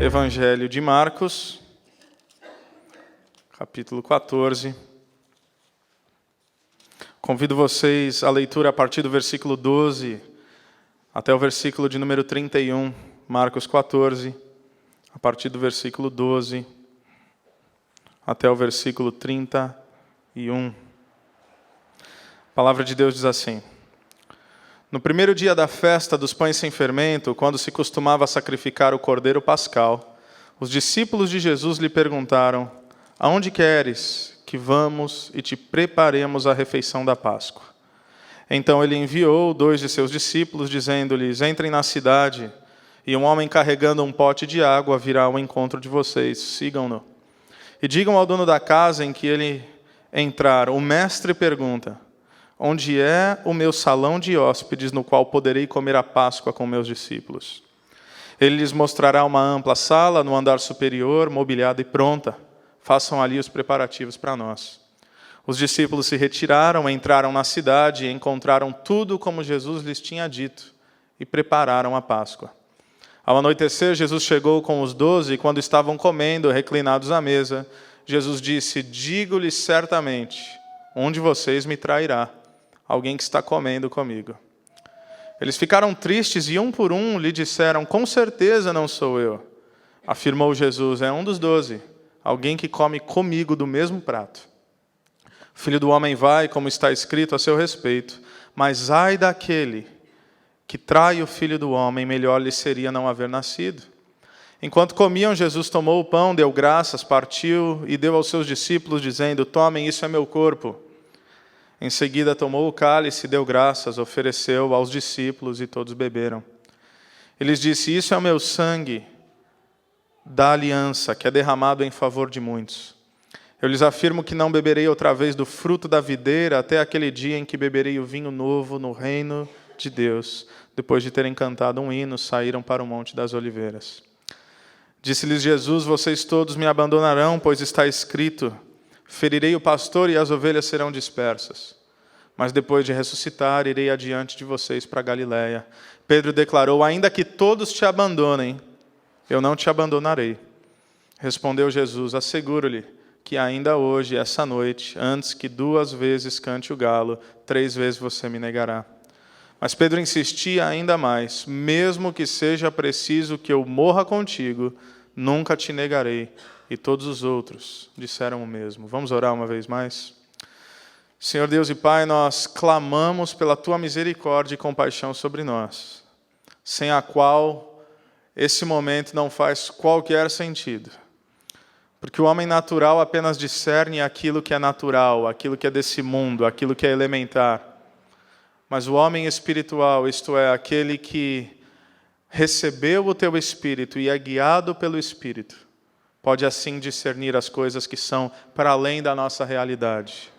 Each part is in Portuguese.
Evangelho de Marcos, capítulo 14. Convido vocês à leitura a partir do versículo 12 até o versículo de número 31, Marcos 14, a partir do versículo 12 até o versículo 31. A palavra de Deus diz assim: No primeiro dia da festa dos pães sem fermento, quando se costumava sacrificar o cordeiro pascal, os discípulos de Jesus lhe perguntaram: Aonde queres que vamos e te preparemos a refeição da Páscoa? Então ele enviou 2 de seus discípulos, dizendo-lhes: Entrem na cidade, e um homem carregando um pote de água virá ao encontro de vocês. Sigam-no. E digam ao dono da casa em que ele entrar: O mestre pergunta: Onde é o meu salão de hóspedes, no qual poderei comer a Páscoa com meus discípulos? Ele lhes mostrará uma ampla sala no andar superior, mobiliada e pronta. Façam ali os preparativos para nós. Os discípulos se retiraram, entraram na cidade e encontraram tudo como Jesus lhes tinha dito, e prepararam a Páscoa. Ao anoitecer, Jesus chegou com os 12, e quando estavam comendo, reclinados à mesa, Jesus disse: Digo-lhes certamente, um de vocês me trairá, alguém que está comendo comigo. Eles ficaram tristes e um por um lhe disseram: Com certeza não sou eu. Afirmou Jesus: É um dos 12, alguém que come comigo do mesmo prato. O Filho do Homem vai, como está escrito a seu respeito, mas ai daquele que trai o Filho do Homem, melhor lhe seria não haver nascido. Enquanto comiam, Jesus tomou o pão, deu graças, partiu e deu aos seus discípulos, dizendo: Tomem, isso é meu corpo. Em seguida tomou o cálice, deu graças, ofereceu aos discípulos e todos beberam. Ele lhes disse: Isso é o meu sangue da aliança, que é derramado em favor de muitos. Eu lhes afirmo que não beberei outra vez do fruto da videira até aquele dia em que beberei o vinho novo no reino de Deus. Depois de terem cantado um hino, saíram para o Monte das Oliveiras. Disse-lhes Jesus: Vocês todos me abandonarão, pois está escrito: Ferirei o pastor e as ovelhas serão dispersas. Mas depois de ressuscitar, irei adiante de vocês para Galiléia. Pedro declarou: Ainda que todos te abandonem, eu não te abandonarei. Respondeu Jesus: Asseguro-lhe que ainda hoje, essa noite, antes que 2 vezes cante o galo, 3 vezes você me negará. Mas Pedro insistia ainda mais: Mesmo que seja preciso que eu morra contigo, nunca te negarei. E todos os outros disseram o mesmo. Vamos orar uma vez mais? Senhor Deus e Pai, nós clamamos pela Tua misericórdia e compaixão sobre nós, sem a qual esse momento não faz qualquer sentido. Porque o homem natural apenas discerne aquilo que é natural, aquilo que é desse mundo, aquilo que é elementar. Mas o homem espiritual, isto é, aquele que recebeu o Teu Espírito e é guiado pelo Espírito, pode assim discernir as coisas que são para além da nossa realidade.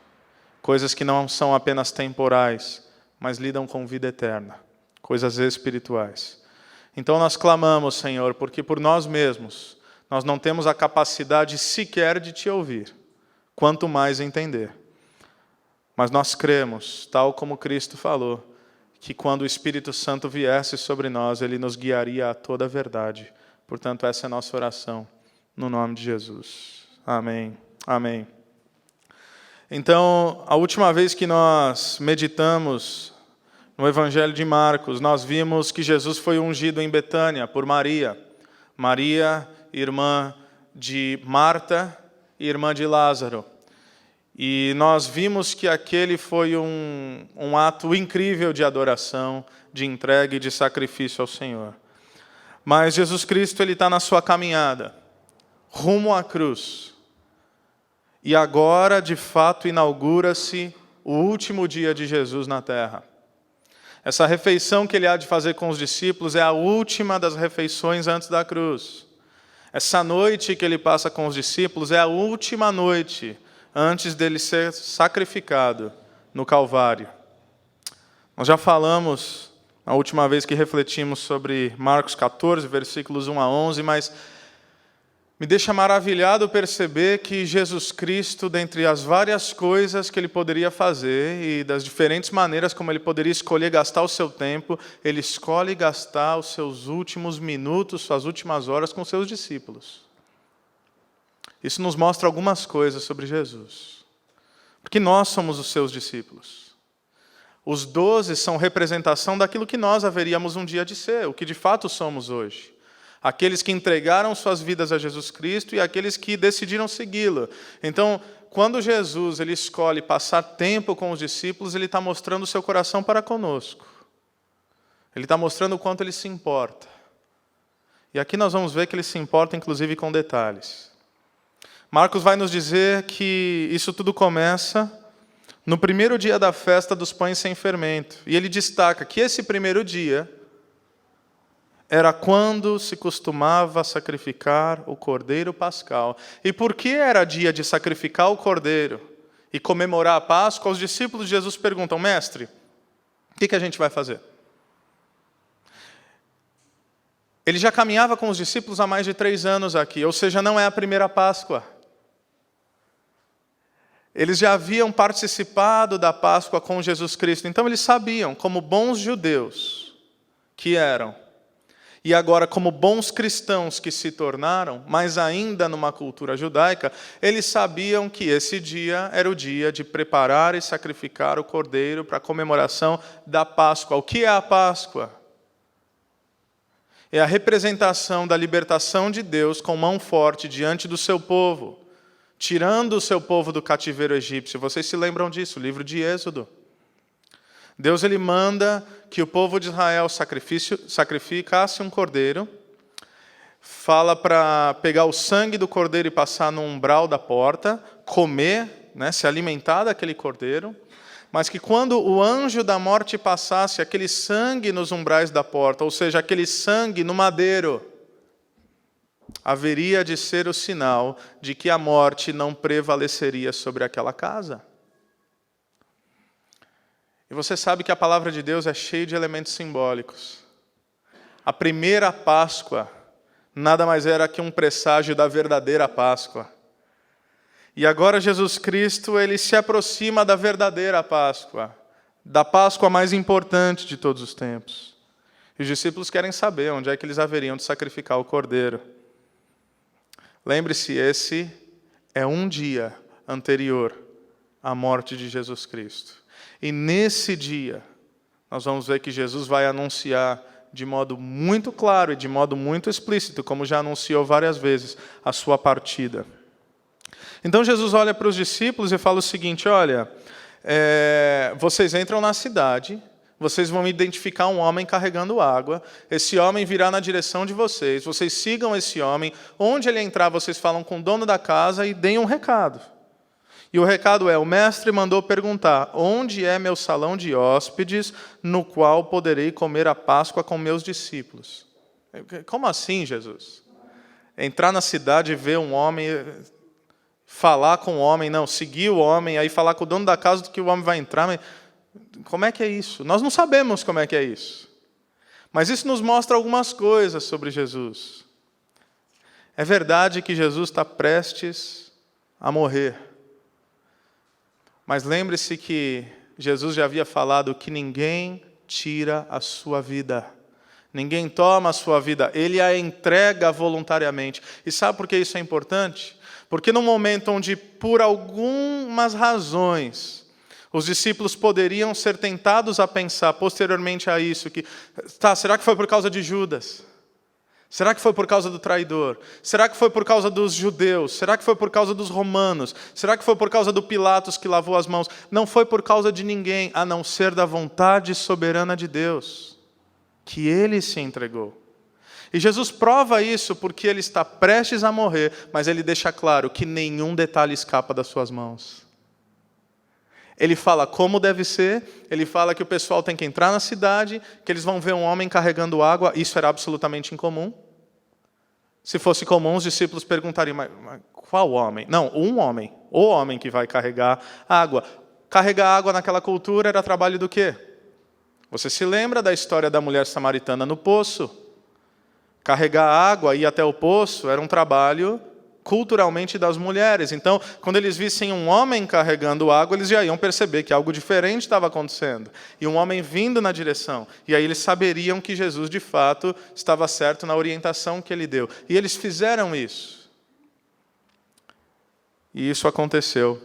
Coisas que não são apenas temporais, mas lidam com vida eterna. Coisas espirituais. Então nós clamamos, Senhor, porque por nós mesmos, nós não temos a capacidade sequer de Te ouvir, quanto mais entender. Mas nós cremos, tal como Cristo falou, que quando o Espírito Santo viesse sobre nós, Ele nos guiaria a toda a verdade. Portanto, essa é a nossa oração. No nome de Jesus. Amém. Amém. Então, a última vez que nós meditamos no Evangelho de Marcos, nós vimos que Jesus foi ungido em Betânia por Maria. Maria, irmã de Marta e irmã de Lázaro. E nós vimos que aquele foi um ato incrível de adoração, de entrega e de sacrifício ao Senhor. Mas Jesus Cristo está na sua caminhada rumo à cruz. E agora, de fato, inaugura-se o último dia de Jesus na terra. Essa refeição que Ele há de fazer com os discípulos é a última das refeições antes da cruz. Essa noite que Ele passa com os discípulos é a última noite antes dele ser sacrificado no Calvário. Nós já falamos, na última vez que refletimos sobre Marcos 14, versículos 1 a 11, mas Me deixa maravilhado perceber que Jesus Cristo, dentre as várias coisas que ele poderia fazer e das diferentes maneiras como ele poderia escolher gastar o seu tempo, ele escolhe gastar os seus últimos minutos, suas últimas horas com seus discípulos. Isso nos mostra algumas coisas sobre Jesus. Porque nós somos os seus discípulos. Os 12 são representação daquilo que nós haveríamos um dia de ser, o que de fato somos hoje. Aqueles que entregaram suas vidas a Jesus Cristo e aqueles que decidiram segui-lo. Então, quando Jesus ele escolhe passar tempo com os discípulos, ele está mostrando o seu coração para conosco. Ele está mostrando o quanto ele se importa. E aqui nós vamos ver que ele se importa, inclusive, com detalhes. Marcos vai nos dizer que isso tudo começa no primeiro dia da festa dos pães sem fermento. E ele destaca que esse primeiro dia era quando se costumava sacrificar o cordeiro pascal. E por que era dia de sacrificar o cordeiro e comemorar a Páscoa? Os discípulos de Jesus perguntam: mestre, o que a gente vai fazer? Ele já caminhava com os discípulos há mais de 3 anos aqui, ou seja, não é a primeira Páscoa. Eles já haviam participado da Páscoa com Jesus Cristo, então eles sabiam, como bons judeus que eram, e agora, como bons cristãos que se tornaram, mas ainda numa cultura judaica, eles sabiam que esse dia era o dia de preparar e sacrificar o cordeiro para a comemoração da Páscoa. O que é a Páscoa? É a representação da libertação de Deus com mão forte diante do seu povo, tirando o seu povo do cativeiro egípcio. Vocês se lembram disso, o livro de Êxodo. Deus ele manda que o povo de Israel sacrificasse um cordeiro, fala para pegar o sangue do cordeiro e passar no umbral da porta, comer, se alimentar daquele cordeiro, mas que quando o anjo da morte passasse, aquele sangue nos umbrais da porta, ou seja, aquele sangue no madeiro, haveria de ser o sinal de que a morte não prevaleceria sobre aquela casa. E você sabe que a palavra de Deus é cheia de elementos simbólicos. A primeira Páscoa nada mais era que um presságio da verdadeira Páscoa. E agora Jesus Cristo, ele se aproxima da verdadeira Páscoa, da Páscoa mais importante de todos os tempos. E os discípulos querem saber onde é que eles haveriam de sacrificar o cordeiro. Lembre-se, esse é um dia anterior à morte de Jesus Cristo. E nesse dia, nós vamos ver que Jesus vai anunciar de modo muito claro e de modo muito explícito, como já anunciou várias vezes, a sua partida. Então Jesus olha para os discípulos e fala o seguinte: olha, vocês entram na cidade, vocês vão identificar um homem carregando água, esse homem virá na direção de vocês sigam esse homem, onde ele entrar vocês falam com o dono da casa e deem um recado. E o recado é: o mestre mandou perguntar, onde é meu salão de hóspedes, no qual poderei comer a Páscoa com meus discípulos? Como assim, Jesus? Entrar na cidade e ver um homem, falar com o homem, não, seguir o homem, aí falar com o dono da casa do que o homem vai entrar. Mas como é que é isso? Nós não sabemos como é que é isso. Mas isso nos mostra algumas coisas sobre Jesus. É verdade que Jesus está prestes a morrer. Mas lembre-se que Jesus já havia falado que ninguém tira a sua vida. Ninguém toma a sua vida. Ele a entrega voluntariamente. E sabe por que isso é importante? Porque no momento onde, por algumas razões, os discípulos poderiam ser tentados a pensar posteriormente a isso, será que foi por causa de Judas? Será que foi por causa do traidor? Será que foi por causa dos judeus? Será que foi por causa dos romanos? Será que foi por causa do Pilatos que lavou as mãos? Não foi por causa de ninguém, a não ser da vontade soberana de Deus, que ele se entregou. E Jesus prova isso porque ele está prestes a morrer, mas ele deixa claro que nenhum detalhe escapa das suas mãos. Ele fala como deve ser, ele fala que o pessoal tem que entrar na cidade, que eles vão ver um homem carregando água, isso era absolutamente incomum. Se fosse comum, os discípulos perguntariam, mas qual homem? Não, um homem, o homem que vai carregar água. Carregar água naquela cultura era trabalho do quê? Você se lembra da história da mulher samaritana no poço? Carregar água e ir até o poço era um trabalho culturalmente das mulheres. Então, quando eles vissem um homem carregando água, eles já iam perceber que algo diferente estava acontecendo. E um homem vindo na direção. E aí eles saberiam que Jesus, de fato, estava certo na orientação que ele deu. E eles fizeram isso. E isso aconteceu,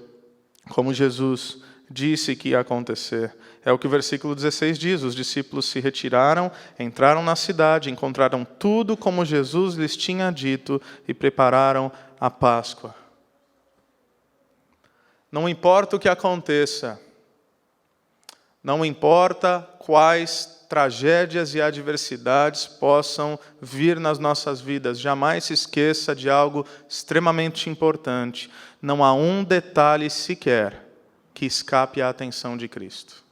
como Jesus disse que ia acontecer. É o que o versículo 16 diz: os discípulos se retiraram, entraram na cidade, encontraram tudo como Jesus lhes tinha dito e prepararam a Páscoa. Não importa o que aconteça, não importa quais tragédias e adversidades possam vir nas nossas vidas, jamais se esqueça de algo extremamente importante. Não há um detalhe sequer que escape à atenção de Cristo.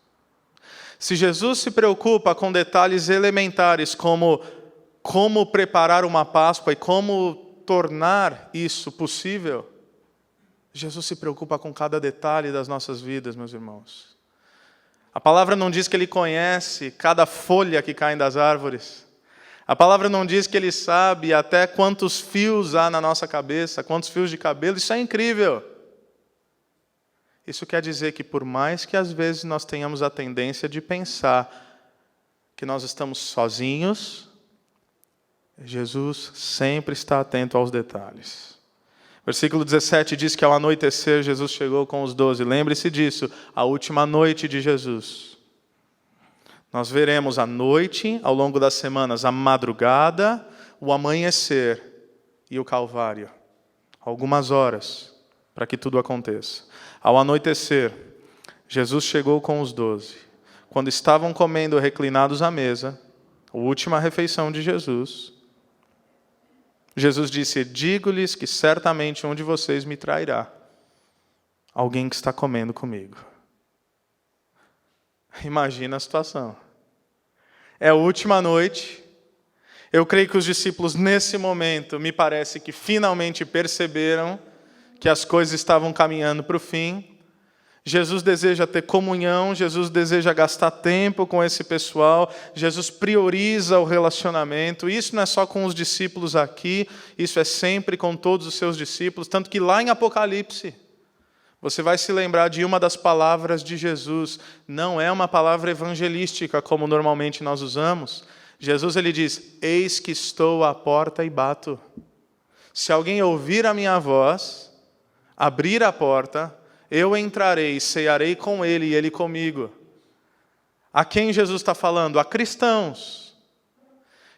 Se Jesus se preocupa com detalhes elementares como preparar uma Páscoa e como tornar isso possível, Jesus se preocupa com cada detalhe das nossas vidas, meus irmãos. A palavra não diz que Ele conhece cada folha que cai das árvores. A palavra não diz que Ele sabe até quantos fios há na nossa cabeça, quantos fios de cabelo. Isso é incrível. Isso quer dizer que, por mais que às vezes nós tenhamos a tendência de pensar que nós estamos sozinhos, Jesus sempre está atento aos detalhes. Versículo 17 diz que ao anoitecer Jesus chegou com os 12. Lembre-se disso, a última noite de Jesus. Nós veremos a noite, ao longo das semanas, a madrugada, o amanhecer e o Calvário. Algumas horas para que tudo aconteça. Ao anoitecer, Jesus chegou com os 12. Quando estavam comendo reclinados à mesa, a última refeição de Jesus, Jesus disse: digo-lhes que certamente um de vocês me trairá, alguém que está comendo comigo. Imagina a situação. É a última noite. Eu creio que os discípulos, nesse momento, me parece que finalmente perceberam que as coisas estavam caminhando para o fim. Jesus deseja ter comunhão, Jesus deseja gastar tempo com esse pessoal, Jesus prioriza o relacionamento. Isso não é só com os discípulos aqui, isso é sempre com todos os seus discípulos, tanto que lá em Apocalipse, você vai se lembrar de uma das palavras de Jesus. Não é uma palavra evangelística, como normalmente nós usamos. Jesus, ele diz: eis que estou à porta e bato. Se alguém ouvir a minha voz, abrir a porta, eu entrarei, cearei com ele e ele comigo. A quem Jesus está falando? A cristãos.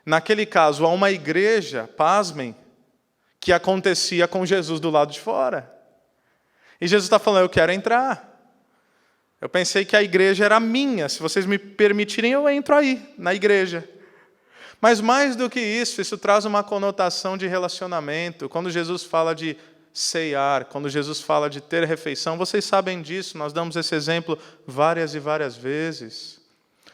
Naquele caso, a uma igreja, pasmem, que acontecia com Jesus do lado de fora. E Jesus está falando: eu quero entrar. Eu pensei que a igreja era minha. Se vocês me permitirem, eu entro aí, na igreja. Mas mais do que isso traz uma conotação de relacionamento. Quando Jesus fala de ceiar, quando Jesus fala de ter refeição, vocês sabem disso, nós damos esse exemplo várias e várias vezes.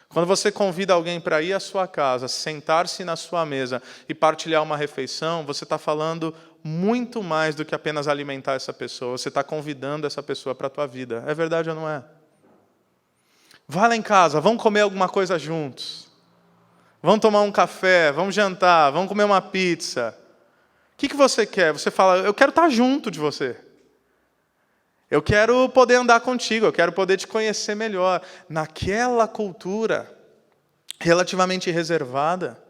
Quando você convida alguém para ir à sua casa, sentar-se na sua mesa e partilhar uma refeição, você está falando muito mais do que apenas alimentar essa pessoa, você está convidando essa pessoa para a tua vida. É verdade ou não é? Vá lá em casa, vamos comer alguma coisa juntos. Vamos tomar um café, vamos jantar, vamos comer uma pizza. O que você quer? Você fala: eu quero estar junto de você. Eu quero poder andar contigo, eu quero poder te conhecer melhor. Naquela cultura relativamente reservada,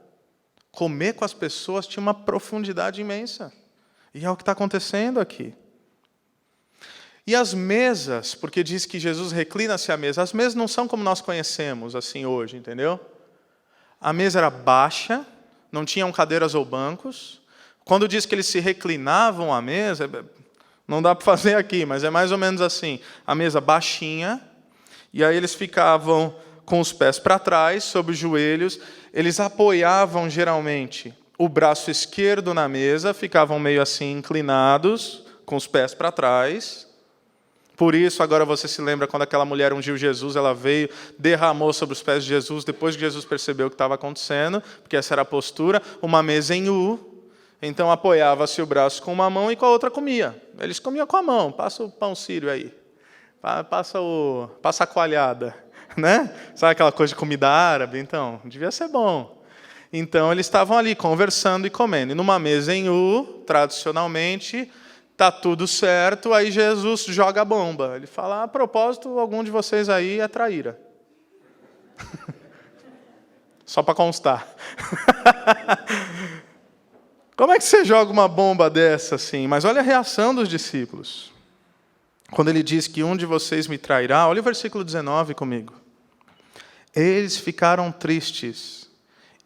comer com as pessoas tinha uma profundidade imensa. E é o que está acontecendo aqui. E as mesas, porque diz que Jesus reclina-se à mesa, as mesas não são como nós conhecemos assim hoje, entendeu? A mesa era baixa, não tinham cadeiras ou bancos. Quando diz que eles se reclinavam à mesa, não dá para fazer aqui, mas é mais ou menos assim. A mesa baixinha, e aí eles ficavam com os pés para trás, sobre os joelhos. Eles apoiavam, geralmente, o braço esquerdo na mesa, ficavam meio assim inclinados, com os pés para trás. Por isso, agora você se lembra quando aquela mulher ungiu Jesus, ela veio, derramou sobre os pés de Jesus, depois que Jesus percebeu o que estava acontecendo, porque essa era a postura, uma mesa em U. Então apoiava-se o braço com uma mão e com a outra comia. Eles comiam com a mão. Passa o pão sírio aí. Passa a coalhada. Né? Sabe aquela coisa de comida árabe? Então, devia ser bom. Então eles estavam ali conversando e comendo. E numa mesa em U, tradicionalmente, tá tudo certo, aí Jesus joga a bomba. Ele fala, a propósito, algum de vocês aí é traíra. Só para constar. Como é que você joga uma bomba dessa assim? Mas olha a reação dos discípulos. Quando ele diz que um de vocês me trairá, olha o versículo 19 comigo. Eles ficaram tristes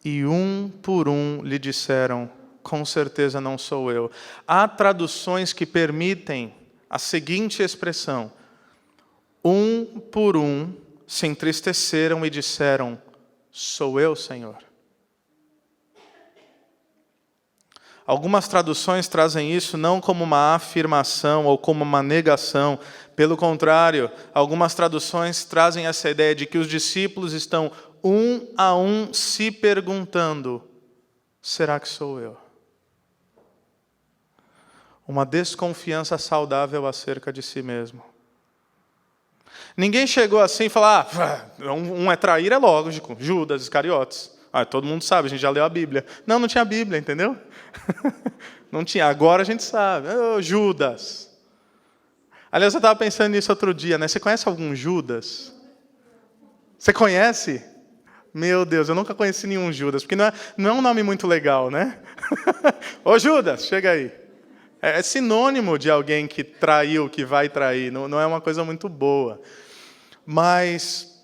e um por um lhe disseram, com certeza não sou eu. Há traduções que permitem a seguinte expressão. Um por um se entristeceram e disseram, sou eu, Senhor. Algumas traduções trazem isso não como uma afirmação ou como uma negação. Pelo contrário, algumas traduções trazem essa ideia de que os discípulos estão um a um se perguntando, será que sou eu? Uma desconfiança saudável acerca de si mesmo. Ninguém chegou assim e falou, um é trair, é lógico, Judas, Iscariotes. Todo mundo sabe, a gente já leu a Bíblia. Não tinha Bíblia, entendeu? Não tinha, agora a gente sabe. Judas. Aliás, eu estava pensando nisso outro dia, né? Você conhece algum Judas? Você conhece? Meu Deus, eu nunca conheci nenhum Judas, porque não é um nome muito legal, né? Ô Judas, chega aí. É sinônimo de alguém que traiu, que vai trair, não é uma coisa muito boa. Mas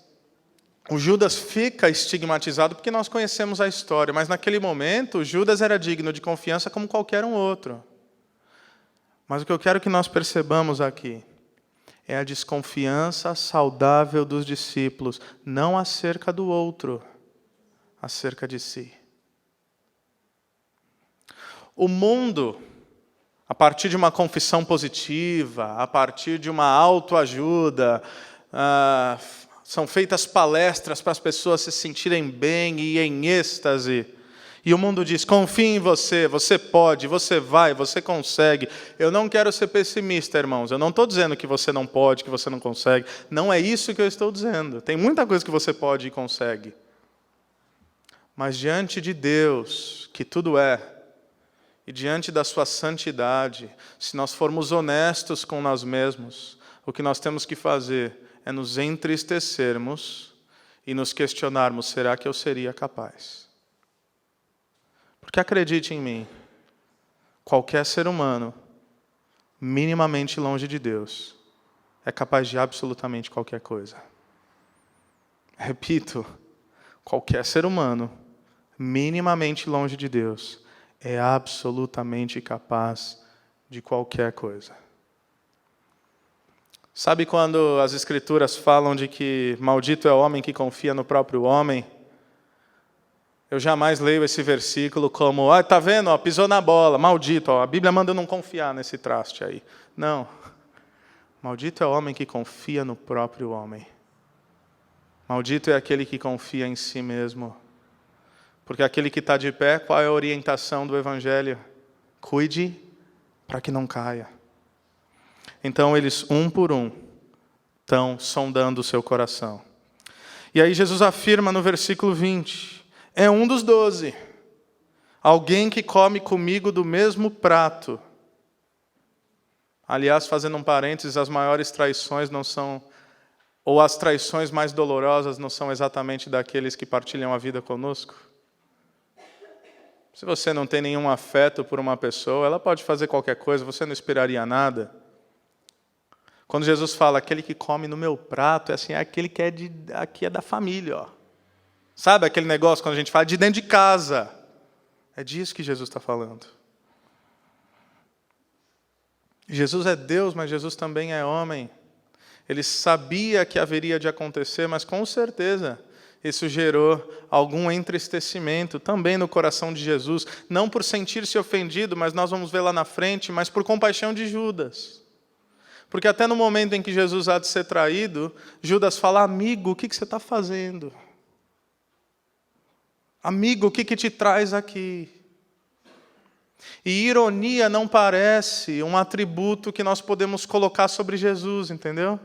o Judas fica estigmatizado porque nós conhecemos a história, mas naquele momento, Judas era digno de confiança como qualquer um outro. Mas o que eu quero que nós percebamos aqui é a desconfiança saudável dos discípulos, não acerca do outro, acerca de si. O mundo, a partir de uma confissão positiva, a partir de uma autoajuda, são feitas palestras para as pessoas se sentirem bem e em êxtase. E o mundo diz, confie em você, você pode, você vai, você consegue. Eu não quero ser pessimista, irmãos. Eu não estou dizendo que você não pode, que você não consegue. Não é isso que eu estou dizendo. Tem muita coisa que você pode e consegue. Mas diante de Deus, que tudo é, e diante da sua santidade, se nós formos honestos com nós mesmos, o que nós temos que fazer é nos entristecermos e nos questionarmos, será que eu seria capaz? Porque acredite em mim, qualquer ser humano, minimamente longe de Deus, é capaz de absolutamente qualquer coisa. Repito, qualquer ser humano, minimamente longe de Deus, é absolutamente capaz de qualquer coisa. Sabe quando as Escrituras falam de que maldito é o homem que confia no próprio homem? Eu jamais leio esse versículo como, tá vendo, pisou na bola, maldito, a Bíblia manda não confiar nesse traste aí. Não. Maldito é o homem que confia no próprio homem. Maldito é aquele que confia em si mesmo. Porque aquele que está de pé, qual é a orientação do Evangelho? Cuide para que não caia. Então eles, um por um, estão sondando o seu coração. E aí Jesus afirma no versículo 20, é um dos 12, alguém que come comigo do mesmo prato. Aliás, fazendo um parênteses, as maiores traições não são, ou as traições mais dolorosas não são exatamente daqueles que partilham a vida conosco. Se você não tem nenhum afeto por uma pessoa, ela pode fazer qualquer coisa, você não esperaria nada. Quando Jesus fala, aquele que come no meu prato, é assim, é aquele que aqui é da família. Ó. Sabe aquele negócio quando a gente fala de dentro de casa? É disso que Jesus está falando. Jesus é Deus, mas Jesus também é homem. Ele sabia que haveria de acontecer, mas com certeza isso gerou algum entristecimento também no coração de Jesus. Não por sentir-se ofendido, mas nós vamos ver lá na frente, mas por compaixão de Judas. Porque até no momento em que Jesus há de ser traído, Judas fala, amigo, o que você está fazendo? Amigo, o que te traz aqui? E ironia não parece um atributo que nós podemos colocar sobre Jesus, entendeu?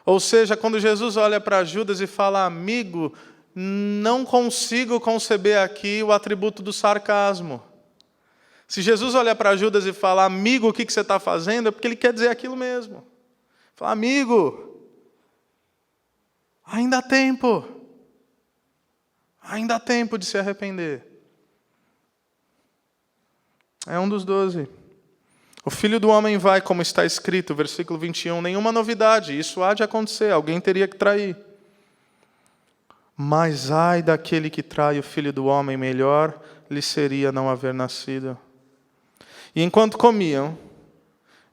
Ou seja, quando Jesus olha para Judas e fala, amigo, não consigo conceber aqui o atributo do sarcasmo. Se Jesus olhar para Judas e falar, amigo, o que você está fazendo? É porque ele quer dizer aquilo mesmo. Fala, amigo, ainda há tempo. Ainda há tempo de se arrepender. É um dos 12. O Filho do Homem vai, como está escrito, versículo 21, nenhuma novidade, isso há de acontecer, alguém teria que trair. Mas ai daquele que trai o Filho do Homem, melhor lhe seria não haver nascido. E enquanto comiam,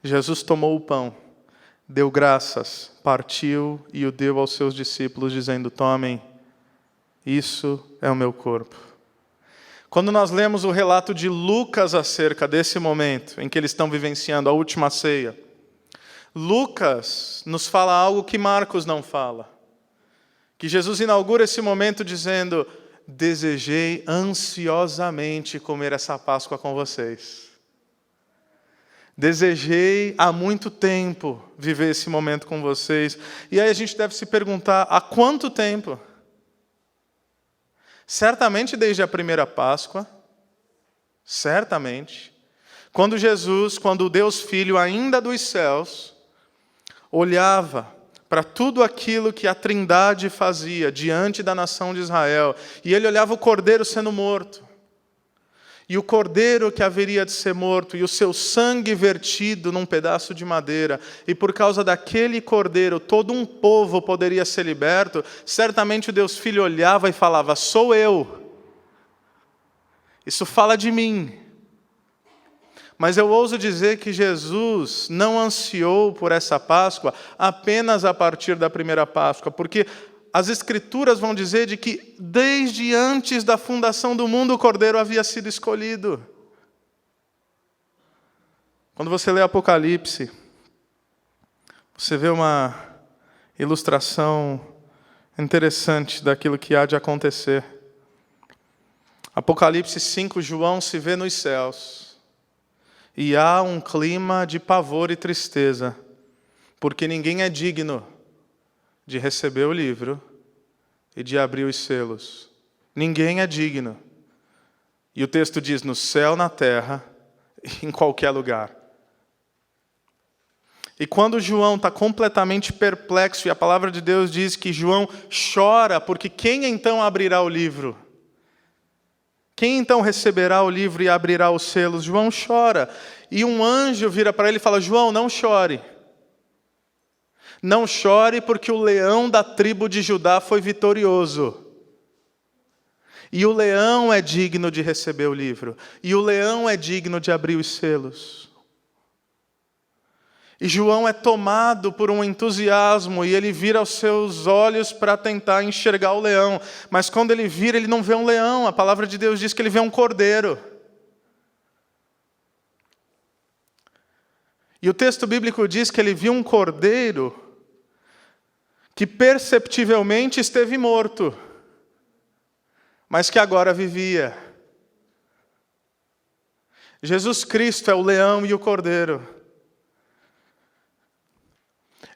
Jesus tomou o pão, deu graças, partiu e o deu aos seus discípulos, dizendo, tomem, isso é o meu corpo. Quando nós lemos o relato de Lucas acerca desse momento em que eles estão vivenciando a última ceia, Lucas nos fala algo que Marcos não fala. Que Jesus inaugura esse momento dizendo, desejei ansiosamente comer essa Páscoa com vocês. Desejei há muito tempo viver esse momento com vocês. E aí a gente deve se perguntar, há quanto tempo? Certamente desde a primeira Páscoa, certamente, quando Jesus, quando o Deus Filho ainda dos céus, olhava para tudo aquilo que a Trindade fazia diante da nação de Israel, e ele olhava o Cordeiro sendo morto, e o Cordeiro que haveria de ser morto, e o seu sangue vertido num pedaço de madeira, e por causa daquele Cordeiro todo um povo poderia ser liberto, certamente o Deus Filho olhava e falava, sou eu. Isso fala de mim. Mas eu ouso dizer que Jesus não ansiou por essa Páscoa apenas a partir da primeira Páscoa, porque as Escrituras vão dizer de que desde antes da fundação do mundo o Cordeiro havia sido escolhido. Quando você lê Apocalipse, você vê uma ilustração interessante daquilo que há de acontecer. Apocalipse 5, João se vê nos céus. E há um clima de pavor e tristeza, porque ninguém é digno de receber o livro e de abrir os selos. Ninguém é digno. E o texto diz, no céu, na terra, em qualquer lugar. E quando João está completamente perplexo, e a palavra de Deus diz que João chora, porque quem então abrirá o livro? Quem então receberá o livro e abrirá os selos? João chora. E um anjo vira para ele e fala, João, não chore. Não chore porque o leão da tribo de Judá foi vitorioso. E o leão é digno de receber o livro. E o leão é digno de abrir os selos. E João é tomado por um entusiasmo e ele vira os seus olhos para tentar enxergar o leão. Mas quando ele vira, ele não vê um leão. A palavra de Deus diz que ele vê um cordeiro. E o texto bíblico diz que ele viu um cordeiro que perceptivelmente esteve morto, mas que agora vivia. Jesus Cristo é o leão e o cordeiro.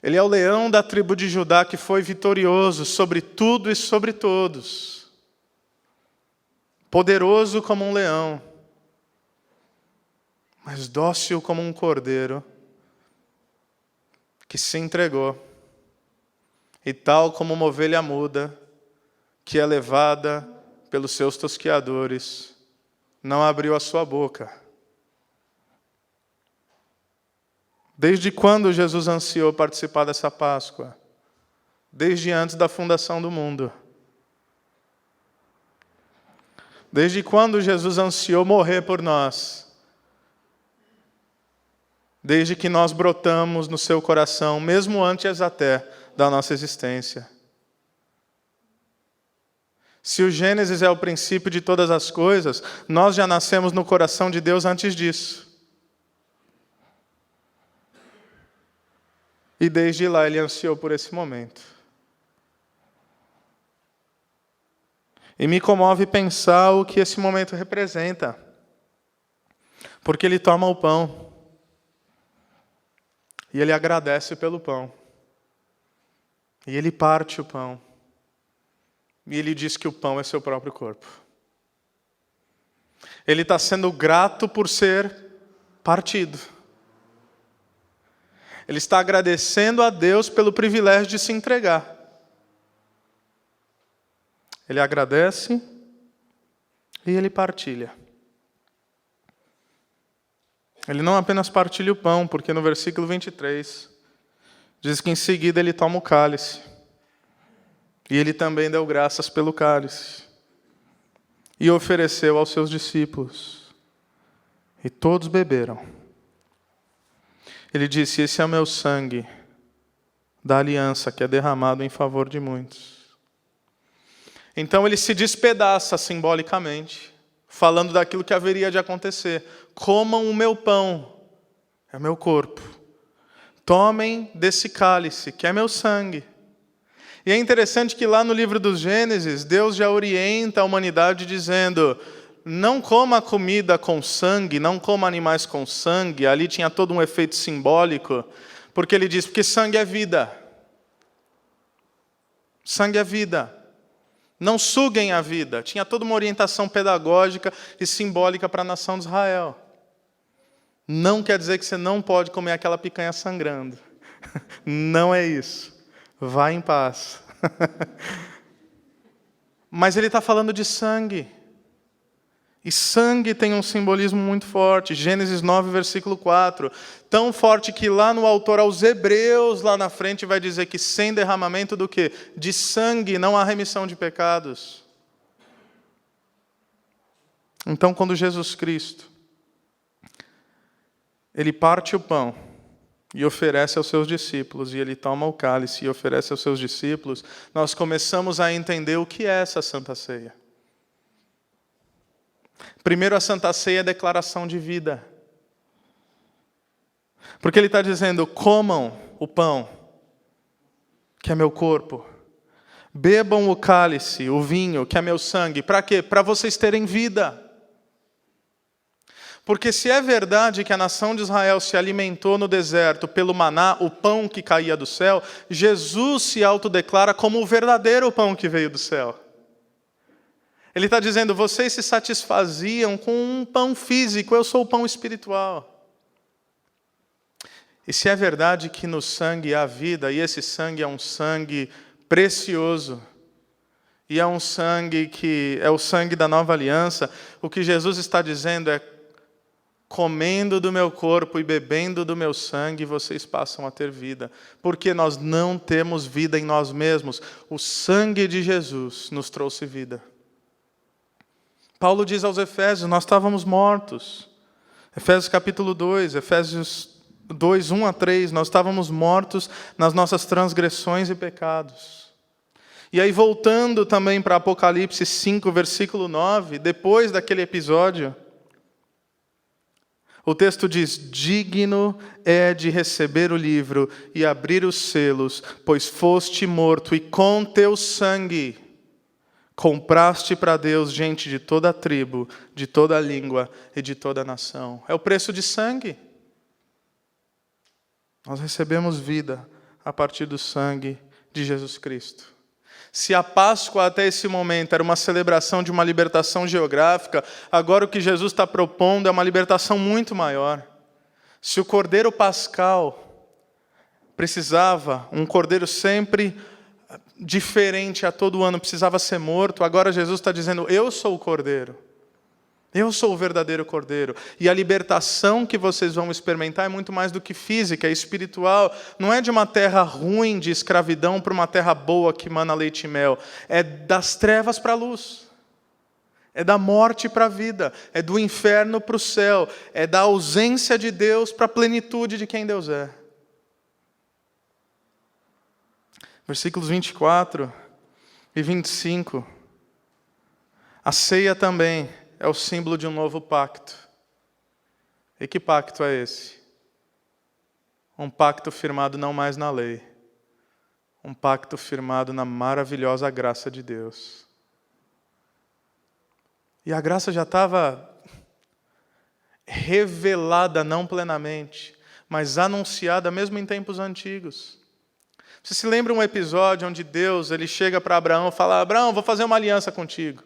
Ele é o leão da tribo de Judá que foi vitorioso sobre tudo e sobre todos. Poderoso como um leão, mas dócil como um cordeiro que se entregou. E tal como uma ovelha muda, que é levada pelos seus tosqueadores, não abriu a sua boca. Desde quando Jesus ansiou participar dessa Páscoa? Desde antes da fundação do mundo. Desde quando Jesus ansiou morrer por nós? Desde que nós brotamos no seu coração, mesmo antes até da nossa existência. Se o Gênesis é o princípio de todas as coisas, nós já nascemos no coração de Deus antes disso. E desde lá ele ansiou por esse momento. E me comove pensar o que esse momento representa. Porque ele toma o pão. E ele agradece pelo pão. E ele parte o pão. E ele diz que o pão é seu próprio corpo. Ele está sendo grato por ser partido. Ele está agradecendo a Deus pelo privilégio de se entregar. Ele agradece e ele partilha. Ele não apenas partilha o pão, porque no versículo 23 diz que em seguida ele toma o cálice. E ele também deu graças pelo cálice. E ofereceu aos seus discípulos. E todos beberam. Ele disse: esse é o meu sangue da aliança que é derramado em favor de muitos. Então ele se despedaça simbolicamente, falando daquilo que haveria de acontecer. Comam o meu pão, é o meu corpo. Tomem desse cálice, que é meu sangue. E é interessante que lá no livro dos Gênesis, Deus já orienta a humanidade dizendo: não coma comida com sangue, não coma animais com sangue. Ali tinha todo um efeito simbólico, porque ele diz, porque sangue é vida. Sangue é vida. Não suguem a vida. Tinha toda uma orientação pedagógica e simbólica para a nação de Israel. Não quer dizer que você não pode comer aquela picanha sangrando. Não é isso. Vá em paz. Mas ele está falando de sangue. E sangue tem um simbolismo muito forte. Gênesis 9, versículo 4. Tão forte que lá no autor aos Hebreus, lá na frente, vai dizer que sem derramamento do quê? De sangue não há remissão de pecados. Então, quando Jesus Cristo, ele parte o pão e oferece aos seus discípulos, e ele toma o cálice e oferece aos seus discípulos, nós começamos a entender o que é essa Santa Ceia. Primeiro, a Santa Ceia é declaração de vida. Porque ele está dizendo, comam o pão, que é meu corpo. Bebam o cálice, o vinho, que é meu sangue. Para quê? Para vocês terem vida. Porque se é verdade que a nação de Israel se alimentou no deserto pelo maná, o pão que caía do céu, Jesus se autodeclara como o verdadeiro pão que veio do céu. Ele está dizendo, vocês se satisfaziam com um pão físico, eu sou o pão espiritual. E se é verdade que no sangue há vida, e esse sangue é um sangue precioso, e é um sangue que é o sangue da nova aliança, o que Jesus está dizendo é, comendo do meu corpo e bebendo do meu sangue, vocês passam a ter vida. Porque nós não temos vida em nós mesmos. O sangue de Jesus nos trouxe vida. Paulo diz aos Efésios, nós estávamos mortos. Efésios capítulo 2, Efésios 2, 1 a 3, nós estávamos mortos nas nossas transgressões e pecados. E aí voltando também para Apocalipse 5, versículo 9, depois daquele episódio, o texto diz, digno é de receber o livro e abrir os selos, pois foste morto e com teu sangue compraste para Deus gente de toda a tribo, de toda a língua e de toda a nação. É o preço de sangue. Nós recebemos vida a partir do sangue de Jesus Cristo. Se a Páscoa até esse momento era uma celebração de uma libertação geográfica, agora o que Jesus está propondo é uma libertação muito maior. Se o Cordeiro Pascal precisava, um cordeiro sempre diferente a todo ano, precisava ser morto, agora Jesus está dizendo, eu sou o Cordeiro. Eu sou o verdadeiro Cordeiro. E a libertação que vocês vão experimentar é muito mais do que física, é espiritual. Não é de uma terra ruim de escravidão para uma terra boa que mana leite e mel. É das trevas para a luz. É da morte para a vida. É do inferno para o céu. É da ausência de Deus para a plenitude de quem Deus é. Versículos 24 e 25. A ceia também é o símbolo de um novo pacto. E que pacto é esse? Um pacto firmado não mais na lei. Um pacto firmado na maravilhosa graça de Deus. E a graça já estava revelada, não plenamente, mas anunciada mesmo em tempos antigos. Você se lembra um episódio onde Deus ele chega para Abraão e fala, Abraão, vou fazer uma aliança contigo.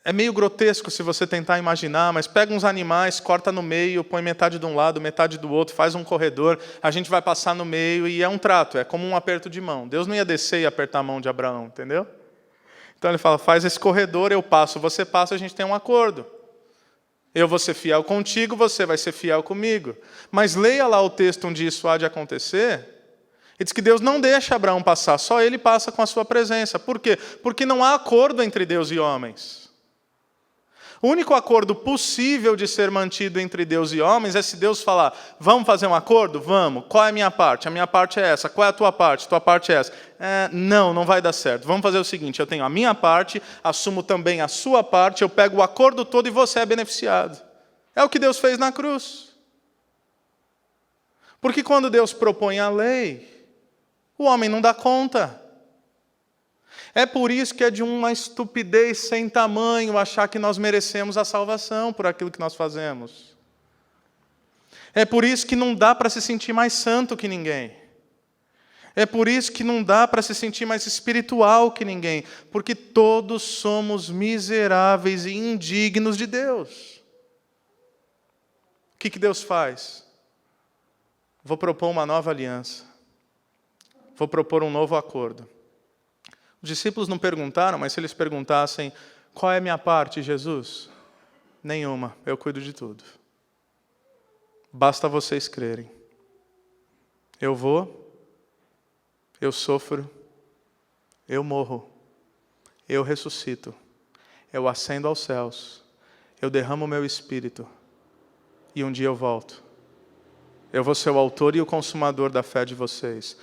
É meio grotesco se você tentar imaginar, mas pega uns animais, corta no meio, põe metade de um lado, metade do outro, faz um corredor, a gente vai passar no meio e é um trato, é como um aperto de mão. Deus não ia descer e apertar a mão de Abraão, entendeu? Então ele fala, faz esse corredor, eu passo, você passa, a gente tem um acordo. Eu vou ser fiel contigo, você vai ser fiel comigo. Mas leia lá o texto onde isso há de acontecer, e diz que Deus não deixa Abraão passar, só ele passa com a sua presença. Por quê? Porque não há acordo entre Deus e homens. O único acordo possível de ser mantido entre Deus e homens é se Deus falar, vamos fazer um acordo? Vamos. Qual é a minha parte? A minha parte é essa. Qual é a tua parte? Tua parte é essa. Não vai dar certo. Vamos fazer o seguinte, eu tenho a minha parte, assumo também a sua parte, eu pego o acordo todo e você é beneficiado. É o que Deus fez na cruz. Porque quando Deus propõe a lei, o homem não dá conta. É por isso que é de uma estupidez sem tamanho achar que nós merecemos a salvação por aquilo que nós fazemos. É por isso que não dá para se sentir mais santo que ninguém. É por isso que não dá para se sentir mais espiritual que ninguém, porque todos somos miseráveis e indignos de Deus. O que Deus faz? Vou propor uma nova aliança. Vou propor um novo acordo. Os discípulos não perguntaram, mas se eles perguntassem, qual é a minha parte, Jesus? Nenhuma, eu cuido de tudo. Basta vocês crerem. Eu vou, eu sofro, eu morro, eu ressuscito, eu ascendo aos céus, eu derramo o meu espírito e um dia eu volto. Eu vou ser o autor e o consumador da fé de vocês.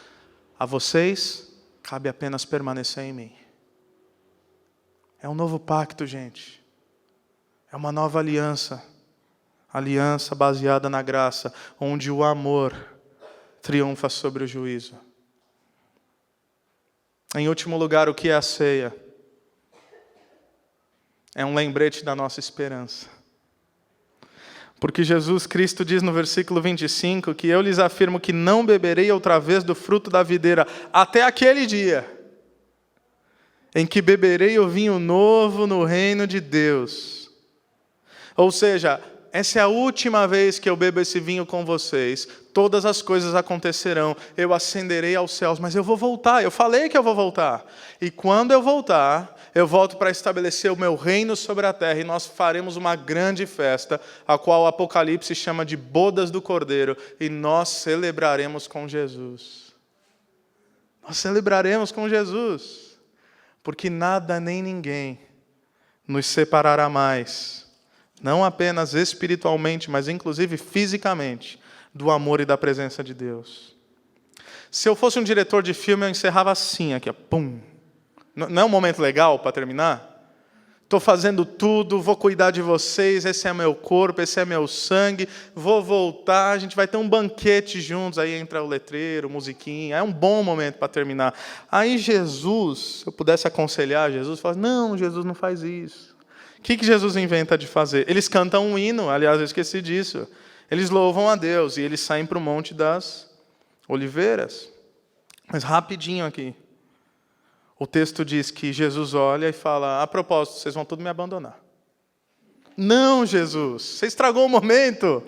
A vocês cabe apenas permanecer em mim. É um novo pacto, gente. É uma nova aliança. Aliança baseada na graça, onde o amor triunfa sobre o juízo. Em último lugar, o que é a ceia? É um lembrete da nossa esperança. Porque Jesus Cristo diz no versículo 25 que eu lhes afirmo que não beberei outra vez do fruto da videira até aquele dia em que beberei o vinho novo no reino de Deus. Ou seja, essa é a última vez que eu bebo esse vinho com vocês. Todas as coisas acontecerão. Eu ascenderei aos céus, mas eu vou voltar. Eu falei que eu vou voltar. E quando eu voltar, eu volto para estabelecer o meu reino sobre a terra. E nós faremos uma grande festa, a qual o Apocalipse chama de bodas do Cordeiro. E nós celebraremos com Jesus. Nós celebraremos com Jesus. Porque nada nem ninguém nos separará mais. Não apenas espiritualmente, mas inclusive fisicamente, do amor e da presença de Deus. Se eu fosse um diretor de filme, eu encerrava assim, aqui, ó, pum. Não é um momento legal para terminar? Estou fazendo tudo, vou cuidar de vocês, esse é meu corpo, esse é meu sangue, vou voltar, a gente vai ter um banquete juntos, aí entra o letreiro, musiquinha, é um bom momento para terminar. Aí Jesus, se eu pudesse aconselhar Jesus, fala, não, Jesus não faz isso. O que Jesus inventa de fazer? Eles cantam um hino, aliás, eu esqueci disso. Eles louvam a Deus e eles saem para o Monte das Oliveiras. Mas rapidinho aqui. O texto diz que Jesus olha e fala, a propósito, vocês vão tudo me abandonar. Não, Jesus, você estragou o momento.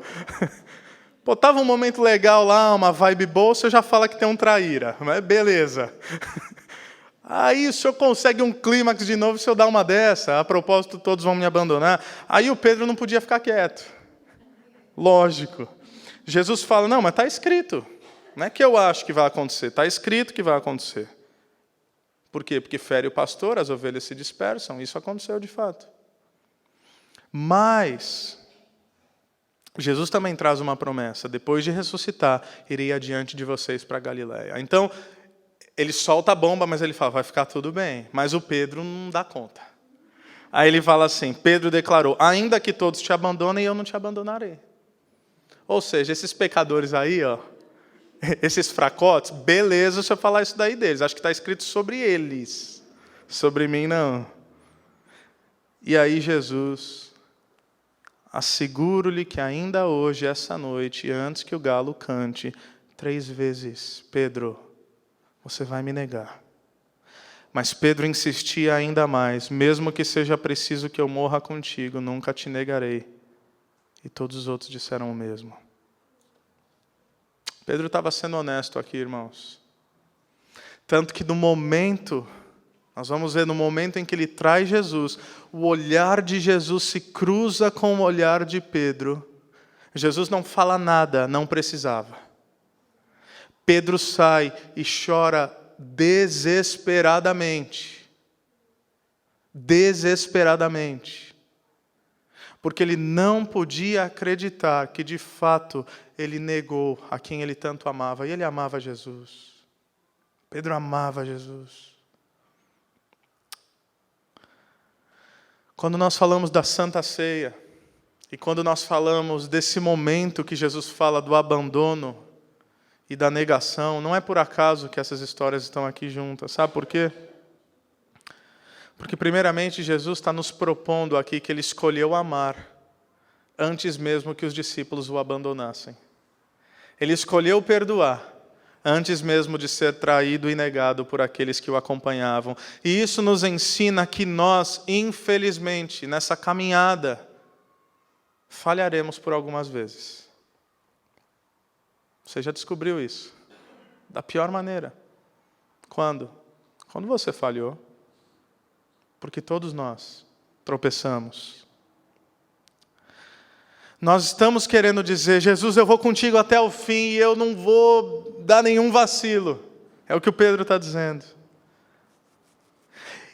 Pô, estava um momento legal lá, uma vibe boa, você já fala que tem um traíra. Mas beleza. Aí o senhor consegue um clímax de novo, se eu dar uma dessa, a propósito, todos vão me abandonar. Aí o Pedro não podia ficar quieto. Lógico. Jesus fala, não, mas está escrito. Não é que eu acho que vai acontecer, está escrito que vai acontecer. Por quê? Porque fere o pastor, as ovelhas se dispersam. Isso aconteceu de fato. Mas Jesus também traz uma promessa. Depois de ressuscitar, irei adiante de vocês para Galiléia. Então, ele solta a bomba, mas ele fala, vai ficar tudo bem. Mas o Pedro não dá conta. Aí ele fala assim, Pedro declarou, ainda que todos te abandonem, eu não te abandonarei. Ou seja, esses pecadores aí, ó, esses fracotes, beleza se eu falar isso daí deles. Acho que está escrito sobre eles. Sobre mim, não. E aí Jesus, asseguro-lhe que ainda hoje, essa noite, antes que o galo cante, 3 vezes, Pedro, você vai me negar. Mas Pedro insistia ainda mais: mesmo que seja preciso que eu morra contigo, nunca te negarei. E todos os outros disseram o mesmo. Pedro estava sendo honesto aqui, irmãos. Tanto que no momento, nós vamos ver no momento em que ele traz Jesus, o olhar de Jesus se cruza com o olhar de Pedro. Jesus não fala nada, não precisava. Pedro sai e chora desesperadamente. Desesperadamente. Porque ele não podia acreditar que, de fato, ele negou a quem ele tanto amava. E ele amava Jesus. Pedro amava Jesus. Quando nós falamos da Santa Ceia, e quando nós falamos desse momento que Jesus fala do abandono e da negação, não é por acaso que essas histórias estão aqui juntas. Sabe por quê? Porque, primeiramente, Jesus está nos propondo aqui que ele escolheu amar antes mesmo que os discípulos o abandonassem. Ele escolheu perdoar antes mesmo de ser traído e negado por aqueles que o acompanhavam. E isso nos ensina que nós, infelizmente, nessa caminhada, falharemos por algumas vezes. Você já descobriu isso? Da pior maneira. Quando? Quando você falhou. Porque todos nós tropeçamos. Nós estamos querendo dizer: Jesus, eu vou contigo até o fim e eu não vou dar nenhum vacilo. É o que o Pedro está dizendo.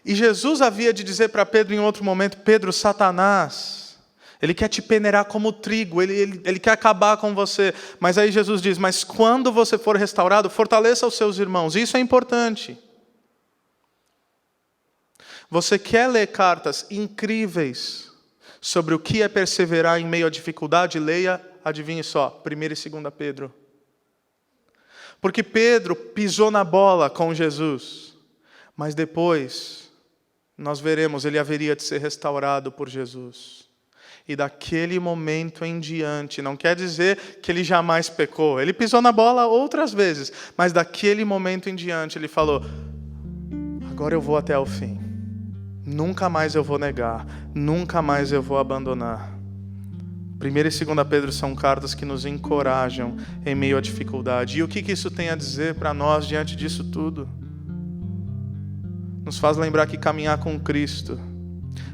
E Jesus havia de dizer para Pedro em outro momento: Pedro, Satanás, ele quer te peneirar como trigo, ele quer acabar com você. Mas aí Jesus diz: mas quando você for restaurado, fortaleça os seus irmãos. Isso é importante. Você quer ler cartas incríveis sobre o que é perseverar em meio à dificuldade? Leia, adivinhe só, 1 e 2 Pedro. Porque Pedro pisou na bola com Jesus, mas depois, nós veremos, ele haveria de ser restaurado por Jesus. E daquele momento em diante, não quer dizer que ele jamais pecou, ele pisou na bola outras vezes, mas daquele momento em diante ele falou: agora eu vou até o fim. Nunca mais eu vou negar, nunca mais eu vou abandonar. 1 e 2 Pedro são cartas que nos encorajam em meio à dificuldade. E o que isso tem a dizer para nós diante disso tudo? Nos faz lembrar que caminhar com Cristo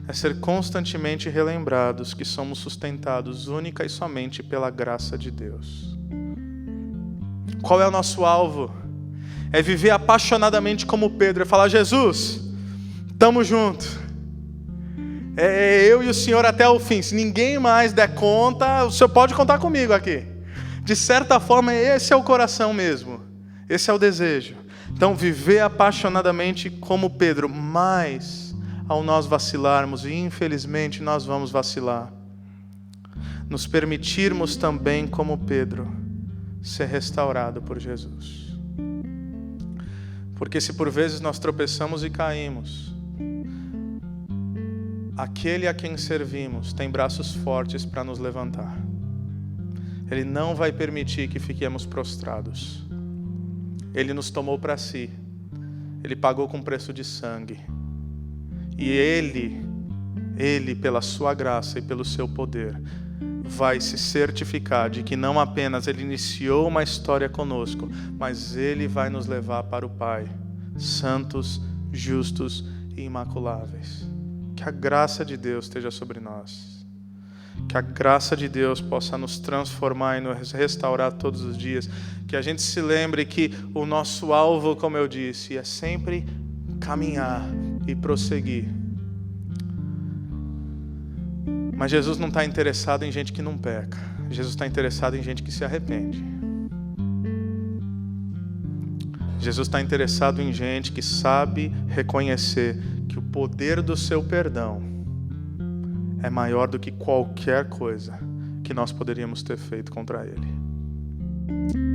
é ser constantemente relembrados que somos sustentados única e somente pela graça de Deus. Qual é o nosso alvo? É viver apaixonadamente como Pedro, é falar: Jesus, estamos juntos. É eu e o Senhor até o fim. Se ninguém mais der conta, o Senhor pode contar comigo aqui. De certa forma, esse é o coração mesmo. Esse é o desejo. Então, viver apaixonadamente como Pedro. Mas, ao nós vacilarmos, e infelizmente nós vamos vacilar, nos permitirmos também, como Pedro, ser restaurado por Jesus. Porque se por vezes nós tropeçamos e caímos, aquele a quem servimos tem braços fortes para nos levantar. Ele não vai permitir que fiquemos prostrados. Ele nos tomou para si. Ele pagou com preço de sangue. E Ele, pela sua graça e pelo seu poder, vai se certificar de que não apenas Ele iniciou uma história conosco, mas Ele vai nos levar para o Pai, santos, justos e imaculáveis. Que a graça de Deus esteja sobre nós. Que a graça de Deus possa nos transformar e nos restaurar todos os dias. Que a gente se lembre que o nosso alvo, como eu disse, é sempre caminhar e prosseguir. Mas Jesus não está interessado em gente que não peca. Jesus está interessado em gente que se arrepende. Jesus está interessado em gente que sabe reconhecer que o poder do seu perdão é maior do que qualquer coisa que nós poderíamos ter feito contra Ele.